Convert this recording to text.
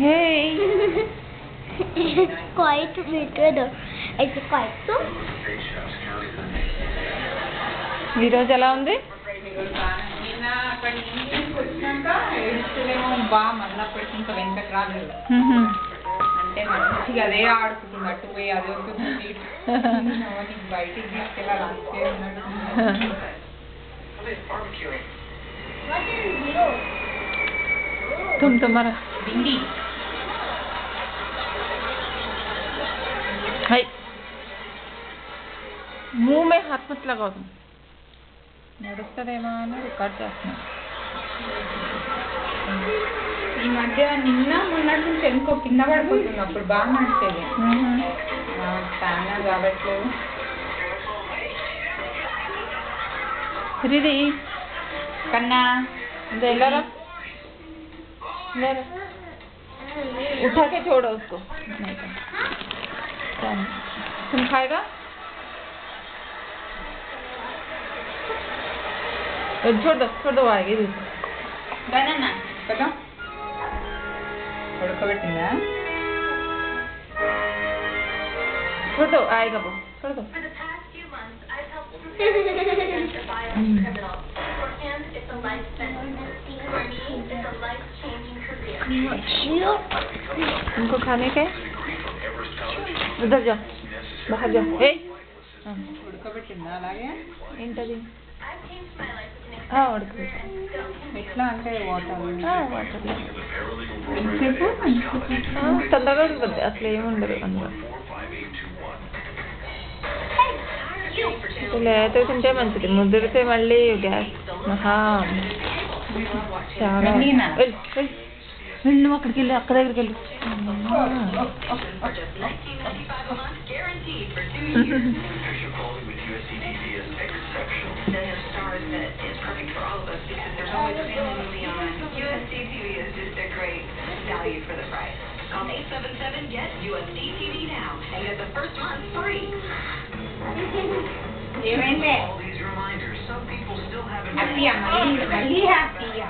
Hey. It's quite weird. It's quite so. ఈరోజు ఎలా ఉంది? నిన్న అక్కడ ఇంటికి వచ్చినాక ఏడుస్తలేమో బాగా మళ్ళీ అప్పటికి ఇంకా వెంటకు రాలేదు. అంటే మంచిగా అదే ఆడుకుంటుంది, అటు పోయి అదే వస్తుంది బయటికి తీసుకెళ్ళాలి అంతే ఉన్నట్టు. तुम तुम्हारा भिंडी हाय मुंह में हाथ मत लगाओ तुम నడుస్తుందేమో అని రికార్డ్ చేస్తున్నా. ఈ మధ్య నిన్న మొన్నటి నుంచి ఎందుకో కింద పడిపోతుంది, అప్పుడు బాగా నడిచేది. స్టామినా రావట్లేదు. दीदी कन्ना इधर उठा के छोड़ो उसको. नहीं तुम खाएगा? छोड़ दो आएगी दूसरी. बनाना కదా ఉడకబెట్టిందా? छोड़ दो आएगा वो. छोड़ दो. उनको खाने का उधर जाओ, बाहर जाओ. ఉడకబెట్టిందా అలాగే? ఏంటది? ఉడకబెట్టు. ఎట్లా అంటే వాటర్ ఎంతసేపు? తొందరగా ఉడకద్ది, అసలు ఏముండదు అందులో. లేత తింటే మంచిది, ముదిరితే మళ్ళీ గ్యాస్ చాలా. వెళ్ళు అక్కడికి వెళ్ళి అక్క దగ్గరికి వెళ్ళు. Call 877 get USD TV now and get the first month free. ఏమైంది? All these reminders, some people still haven't హ్యాపీయా? మళ్ళీ హ్యాపీయా?